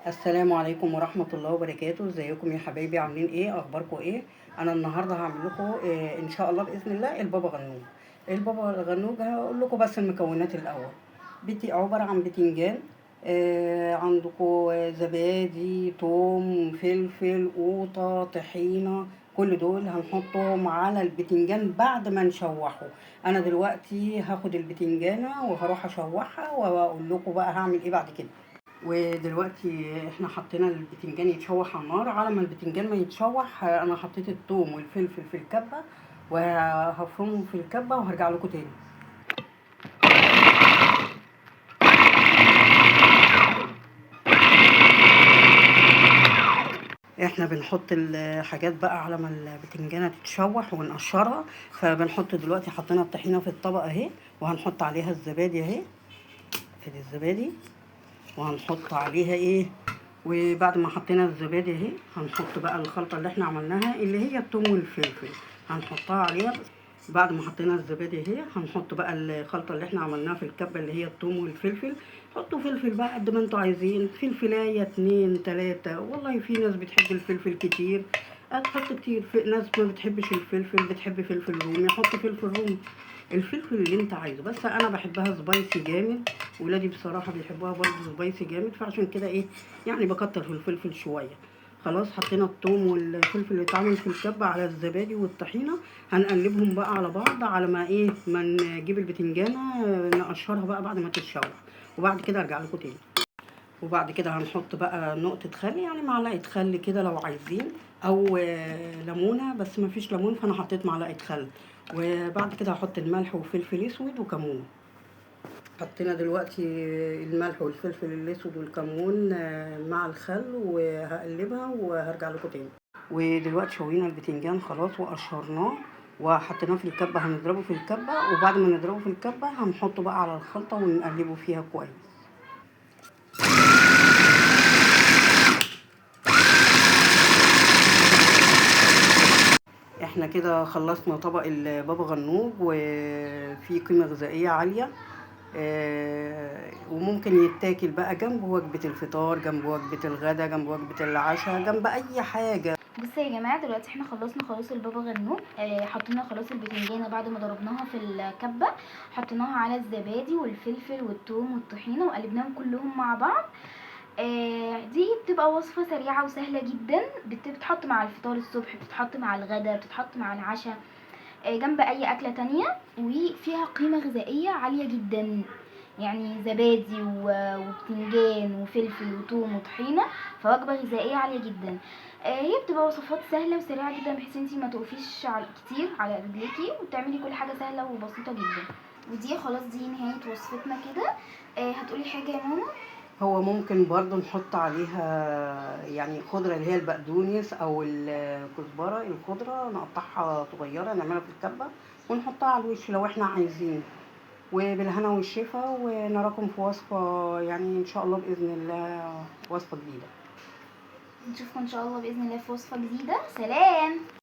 السلام عليكم ورحمة الله وبركاته. ازيكم يا حبايبي؟ عاملين ايه؟ اخباركم ايه؟ انا النهارده هعمل لكم ان شاء الله باذن الله البابا غنوج. البابا الغنوج هقول لكم بس المكونات الاول. عباره عن بتنجان، عندكم زبادي، توم، فلفل، قوطه، طحينه. كل دول هنحطهم على البتنجان بعد ما نشوحه. انا دلوقتي هاخد البتنجانه وهروح اشوحها واقول لكم بقى هعمل ايه بعد كده. ودلوقتي احنا حطينا البتنجان يتشوح على النار. على ما البتنجان ما يتشوح انا حطيت الثوم والفلفل في الكبه وهفرمهم في الكبه وهرجع لكم تاني. احنا بنحط الحاجات بقى على ما البتنجانه تتشوح ونقشرها. فبنحط دلوقتي حطينا الطحينه في الطبق اهي، وهنحط عليها الزبادي اهي. ادي الزبادي، وهنحط عليها ايه. وبعد ما حطينا الزبادي اهي هنحط بقى الخلطه اللي احنا عملناها اللي هي الثوم والفلفل، هنحطها عليها. بعد ما حطينا الزبادي اهي هنحط بقى الخلطه اللي احنا عملناها في الكبه اللي هي الثوم والفلفل. حطوا فلفل بقى قد ما انتوا عايزين، فلفلايه 2 3. والله في ناس بتحب الفلفل كتير هتحط كتير، في ناس ما بتحبش الفلفل، بتحب فلفل رومي حط فلفل رومي. الفلفل اللي انت عايزه، بس انا بحبها سبايسي جامد. ولادي بصراحه بيحبوها برضه سبايسي جامد، فعشان كده ايه يعني بكتر في الفلفل شويه. خلاص حطينا الثوم والفلفل اللي اتعمل في الكبه على الزبادي والطحينه. هنقلبهم بقى على بعض على ما ايه ما نجيب البتنجانه نقشرها بقى بعد ما تتشوح. وبعد كده ارجع لكم تاني. وبعد كده هنحط بقى نقطة خل، يعني معلقة خل كده لو عايزين، أو ليمونة، بس مفيش ليمون فأنا حطيت معلقة خل. وبعد كده هحط الملح وفلفل أسود وكمون. حطينا دلوقتي الملح والفلفل الأسود والكمون مع الخل، وهقلبها وهرجع لكم تاني. ودلوقتي شوينا البتنجان خلاص وقشرناه وحطيناه في الكبة، هنضربه في الكبة. وبعد ما نضربه في الكبة هنحطه بقى على الخلطة ونقلبه فيها كويس. احنا كده خلصنا طبق البابا غنوج، وفيه قيمة غذائية عالية. وممكن يتاكل بقى جنب وجبة الفطار، جنب وجبة الغدا، جنب وجبة العشاء، جنب أي حاجة. بصوا يا جماعه، دلوقتي احنا خلصنا خلاص البابا غنوج. حطينا خلاص البتنجانه بعد ما ضربناها في الكبه، حطيناها على الزبادي والفلفل والثوم والطحينه وقلبناهم كلهم مع بعض. دي بتبقى وصفه سريعه وسهله جدا، بتتحط مع الفطار الصبح، بتتحط مع الغدا، بتتحط مع العشاء، جنب اي اكله تانية. وفيها قيمه غذائيه عاليه جدا، يعني زبادي وبتنجان وفلفل وثوم وطحينه، فوجبه غذائيه عاليه جدا. هي بتبقى وصفات سهله وسريعه جدا، بحيث انتي ما تقفيش كتير على رجليكي، وبتعملي كل حاجه سهله وبسيطه جدا. ودي خلاص دي نهايه وصفتنا كده. هتقولي حاجه يا ماما؟ هو ممكن برضو نحط عليها يعني خضرة اللي هي البقدونس أو الكزبرة، الخضرة نقطعها صغيرة نعملها في الكبة ونحطها على الوش لو احنا عايزين. وبالهنا والشفا، ونراكم في وصفة يعني إن شاء الله بإذن الله وصفة جديدة. نشوفكم ان شاء الله باذن الله في وصفه جديده. سلام.